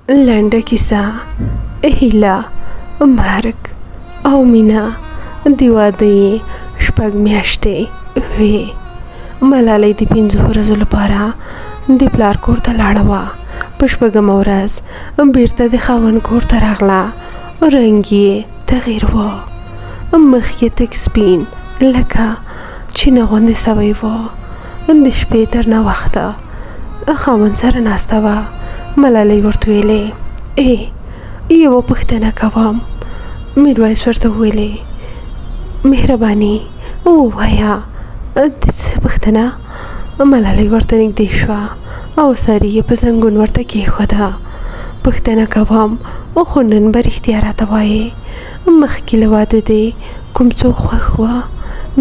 لنډه کیسه، هیله، مرګ او مینه د واده یې 6 میاشتې وې. ملالۍ د 5 ورځو لپاره د پلار کور ته لاړه وه. په 6مه ورځ بیرته د خاوند کور ته راغله. رنګ یې تغییر و، مخ یې تک سپین لکه چینه غوندې سوی و. د شپې تر ناوخته خاوند سره ناسته وه. ملالۍ ورته ویلې، یوه پوښتنه کوم. میرویس ورته وویلې، مهرباني ووایه، د څه پوښتنه؟ ملالۍ ورته نږدې شوه او سر یې په زنګون ورته کېښوده. پوښتنه کوم، خو نن به رښتیا راته وایې، مخکې له واده دې کوم څوک خوښ وه؟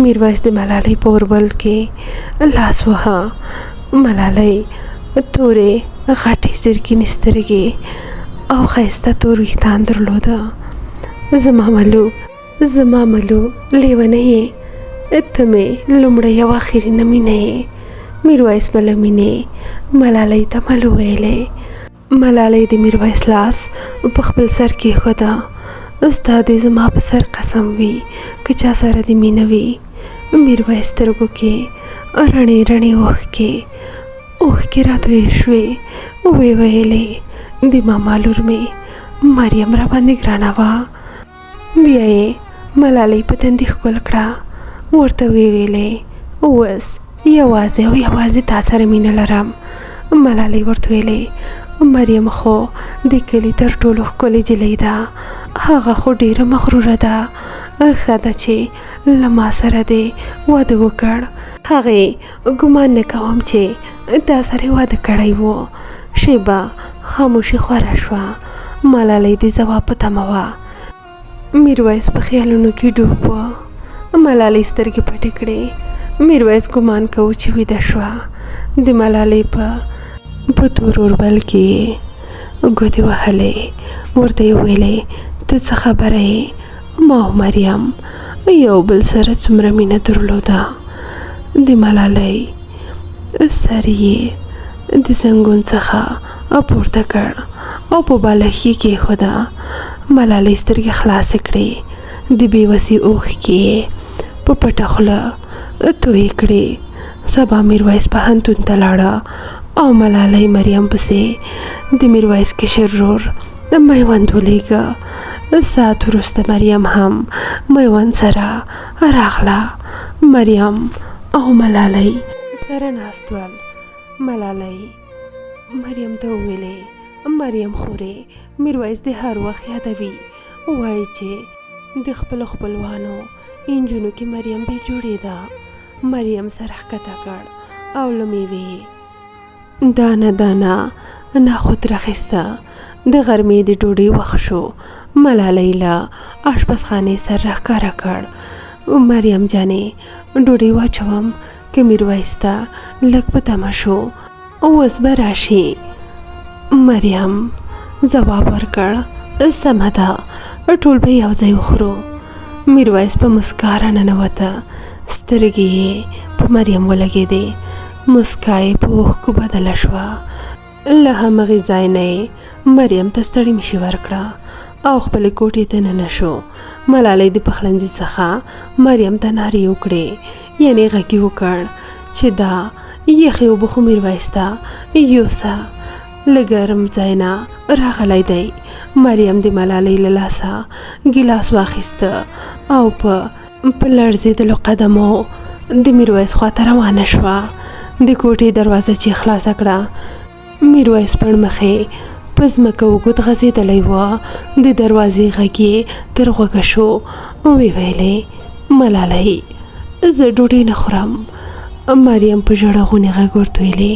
میرویس د ملالۍ په اوربل کې لاس وهه. ملالۍ تورې غټې زرګینې سترګې او ښایسته تور ویښتان درلوده. زما ملو لیونۍ یې، ته مې لومړی او اخرینه مینه یې. میرویس به له مینې ملالۍ ته ملو ویلې. ملالۍ د میرویس لاس په خپل سر کېښوده. ستا دې زما په سر قسم وي که چا سره دې مینه وي. میرویس سترګو کې رڼې رڼې اوښکې راتویې شوې. ویې ویلې، د ماما لور مې مریم راباندې ګرانه وه. بیا یې ملالۍ په تندي ښکل کړه. ورته ویې ویلې، اوس یوازې تا سره مینه لرم. ملالۍ ورته ویلې، مریم خو د کلي تر ټولو ښکلې نجلۍ ده. هغه خو ډېره مغروره ده. ښه ده چې له ما سره دې واده وکړ. هغې ګمان نه کوم چې تا سره واده کړی و. شیبه خاموشي خوره شوه. ملالۍ د ځواب په تمه وه. میرویس په خیالونو کې ډوب و. ملالۍ سترګې پټې کړې. میرویس ګمان کوو چې ویده شوه. د ملالۍ په تور اوربل کې ګوتې وهلې. ورته یې ویلې، ته څه خبره یې؟ ما او مریم یو بل سره څومره مینه درلوده. د ملالۍ سر یې د زنګون څخه پورته کړ او په بالښت کې کېښوده. ملالۍ سترګې خلاصې کړې. د بېوسۍ اوښکې یې په پټه خوله تویې کړې. سبا میرویس پوهنتون ته لاړه او ملالۍ مریم پسې د میرویس کشر ورور میوند ولیږه. ساعت وروسته مریم هم میوند سره راغله. مریم او ملالۍ سره ناست ول. ملالۍ مریم ته وویلې، مریم خورې، میرویس د هر وخت یادوي. وایي چې د خپلو خپلوانو انجونو کې مریم بې جوړې ده. مریم سر ښکته کړ او له مېوې دانه نخود راخیسته. د غرمې د ډوډۍ وخت شو. ملالۍ له اشپزخانې سر راښکاره کړ. مریم جانې، ډوډۍ واچوم که؟ میرویس ته لږ په تمه شو. اوس به راشي. مریم ځواب ورکړ، سمه ده، ټول به یو ځای وخورو. میرویس په مسکا راننوته. سترګې یې په مریم ولګېدې. مسکا یې په اوښکو بدله شوه. له همغې ځای نه یې مریم ته ستړې مشي ورکړه او خپلې کوټې ته ننه شو. ملالۍ د پخلنځي څخه مریم ته نارې وکړې، یعنې غږ یې وکړ چې دا یخې اوبه خو میرویس ته یوسه، له ګرم ځای نه راغلی دی. مریم د ملالۍ له لاسه ګیلاس واخیسته او په لړزېدلو قدمو د میرویس خواته روانه شوه. د کوټې دروازه چې خلاصه کړه، میرویس پړمخې په ځمکه وګوت غځېدلی و. د دروازې غږ یې تر غوږه شو. ویې ویلې، ملالۍ، زه ډوډۍ نه خورم. مریم په ژړغوني غږ ورته ویلې،